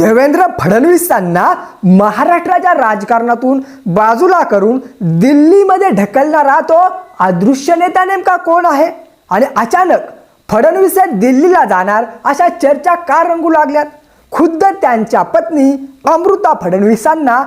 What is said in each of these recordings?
देवेंद्र फडणवीसांना महाराष्ट्राच्या राजकारणातून बाजूला करून दिल्लीमध्ये ढकलणारा तो अदृश्य नेता नेमका कोण आहे आणि अचानक फडणवीस दिल्लीला जाणार अशा चर्चा का रंगू लागल्यात। खुद्द त्यांच्या पत्नी अमृता फडणवीसांना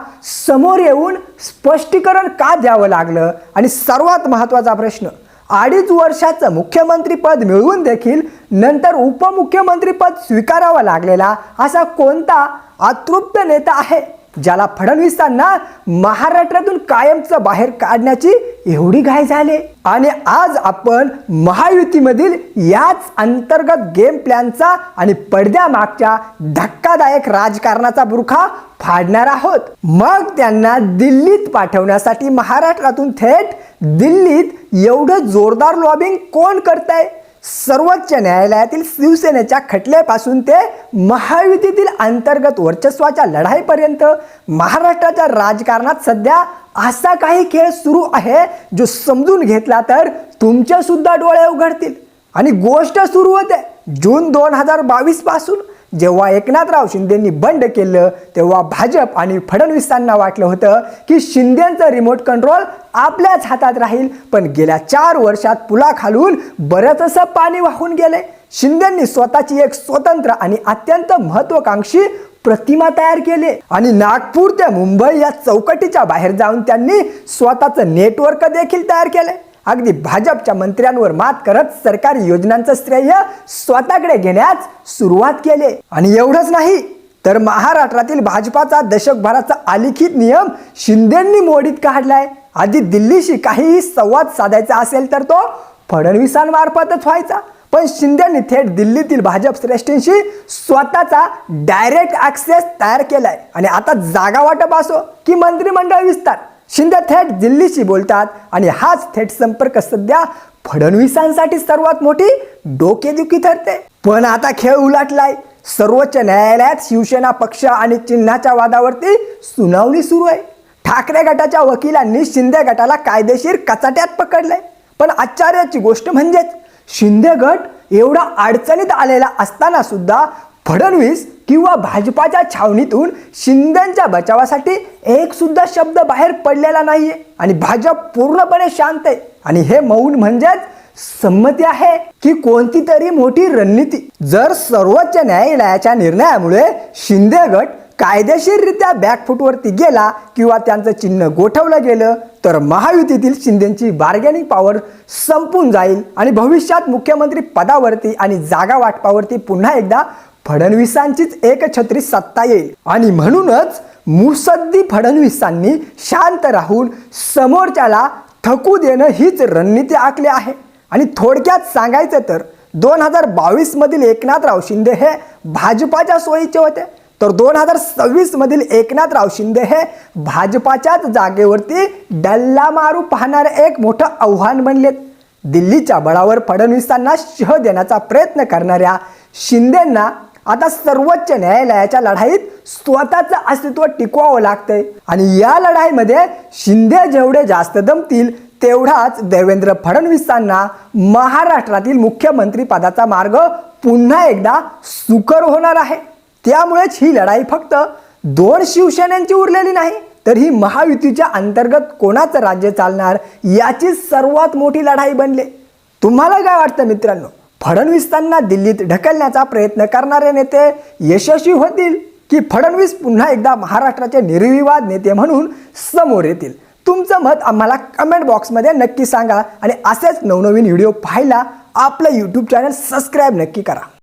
समोर येऊन स्पष्टीकरण का द्यावं लागलं आणि सर्वात महत्त्वाचा प्रश्न, 2.5 वर्षाचं मुख्यमंत्रीपद मिळवून देखील नंतर उपमुख्यमंत्रीपद स्वीकारावं लागलेला असा कोणता अतृप्त नेता आहे ज्याला फडणवीसांना महाराष्ट्रातून कायमचं बाहेर काढण्याची एवढी घाई झाली। आणि आज आपण महायुतीमधील याच अंतर्गत गेम प्लॅनचा आणि पडद्यामागच्या धक्कादायक राजकारणाचा बुरखा फाडणार आहोत। मग त्यांना दिल्लीत पाठवण्यासाठी महाराष्ट्रातून थेट दिल्लीत एवढं जोरदार लॉबिंग कोण करतंय? सर्वोच्च न्यायालयातील शिवसेनेच्या खटल्यापासून ते महायुतीतील अंतर्गत वर्चस्वाच्या लढाईपर्यंत महाराष्ट्राच्या राजकारणात सध्या असा काही खेळ सुरू आहे जो समजून घेतला तर तुमचे सुद्धा डोळे उघडतील। आणि गोष्ट सुरू होते जून 2022 पासून, जेव्हा एकनाथराव शिंदेंनी बंड केलं तेव्हा भाजप आणि फडणवीसांना वाटलं होतं की शिंदेंचं रिमोट कंट्रोल आपल्याच हातात राहील, पण गेल्या 4 वर्षात पुलाखालून बरंच असं पाणी वाहून गेले। शिंदेंनी स्वतःची एक स्वतंत्र आणि अत्यंत महत्त्वाकांक्षी प्रतिमा तयार केली आणि नागपूर ते मुंबई या चौकटीच्या बाहेर जाऊन त्यांनी स्वतःचं नेटवर्क देखील तयार केले। अगदी भाजपच्या मंत्र्यांवर मात करत सरकारी योजनांचं श्रेय स्वतःकडे घेण्यास सुरुवात केली। आणि एवढंच नाही तर महाराष्ट्रातील भाजपाचा दशकभराचा अलिखित नियम शिंदेंनी मोडीत काढलाय। आधी दिल्लीशी काहीही संवाद साधायचा असेल तर तो फडणवीसांमार्फतच व्हायचा, पण शिंदेंनी थेट दिल्लीतील भाजप श्रेष्ठींशी स्वतःचा डायरेक्ट ॲक्सेस तयार केलाय। आणि आता जागा वाटप असो की मंत्रिमंडळ विस्तार, शिंदे थेट दिल्लीशी बोलतात आणि हाच थेट संपर्क सध्या फडणवीसांसाठी सर्वात मोठी डोकेदुखी ठरते। पण आता खेळ उलटलाय। सर्वोच्च न्यायालयात शिवसेना पक्ष आणि चिन्हाच्या वादावरती सुनावणी सुरू आहे। ठाकरे गटाच्या वकिलांनी शिंदे गटाला कायदेशीर कचाट्यात पकडलंय। पण आश्चर्याची गोष्ट म्हणजेच शिंदे गट एवढा अडचणीत आलेला असताना सुद्धा फडणवीस किंवा भाजपाच्या छावणीतून शिंदेंच्या बचावासाठी एक सुद्धा शब्द बाहेर पडलेला नाहीये आणि भाजप पूर्णपणे शांत आहे। आणि हे मौन म्हणजेच संमती आहे की कोणती तरी मोठी रणनीती? जर सर्वोच्च न्यायालयाच्या निर्णयामुळे शिंदे गट कायदेशीररित्या बॅकफूटवरती गेला किंवा त्यांचं चिन्ह गोठवलं गेलं तर महायुतीतील शिंदेंची बार्गेनिंग पॉवर संपून जाईल आणि भविष्यात मुख्यमंत्री पदावरती आणि जागा वाटपावरती पुन्हा एकदा फडणवीसांचीच एकछत्री सत्ता येईल। आणि म्हणूनच मुसद्दी फडणवीसांनी शांत राहून समोरच्याला थकू देणं हीच रणनीती आखली आहे। आणि थोडक्यात सांगायचं तर 2022 मधील एकनाथराव शिंदे हे भाजपाच्या सोयीचे होते, तर 2026 मधील एकनाथराव शिंदे हे भाजपाच्याच जागेवरती डल्ला मारू पाहणारे एक मोठं आव्हान बनलेत। दिल्लीच्या बळावर फडणवीसांना शह देण्याचा प्रयत्न करणाऱ्या शिंदेंना आता सर्वोच्च न्यायालयाच्या लढाईत स्वतःचं अस्तित्व टिकवावं लागतंय। आणि या लढाईमध्ये शिंदे जेवढे जास्त दमतील तेवढाच देवेंद्र फडणवीसांना महाराष्ट्रातील मुख्यमंत्री पदाचा मार्ग पुन्हा एकदा सुकर होणार आहे। त्यामुळेच ही लढाई फक्त 2 शिवसेनेची उरलेली नाही, तर ही महायुतीच्या अंतर्गत कोणाचं राज्य चालणार याची सर्वात मोठी लढाई बनली। तुम्हाला काय वाटतं मित्रांनो? फडणवीसांना दिल्लीत ढकलण्याचा प्रयत्न करणारे नेते यशस्वी होतील की फडणवीस पुन्हा एकदा महाराष्ट्राचे निर्विवाद नेते म्हणून समोर येतील? तुमचं मत आम्हाला कमेंट बॉक्समध्ये नक्की सांगा आणि असेच नवनवीन व्हिडिओ पाहायला आपलं यूट्यूब चॅनल सबस्क्राईब नक्की करा।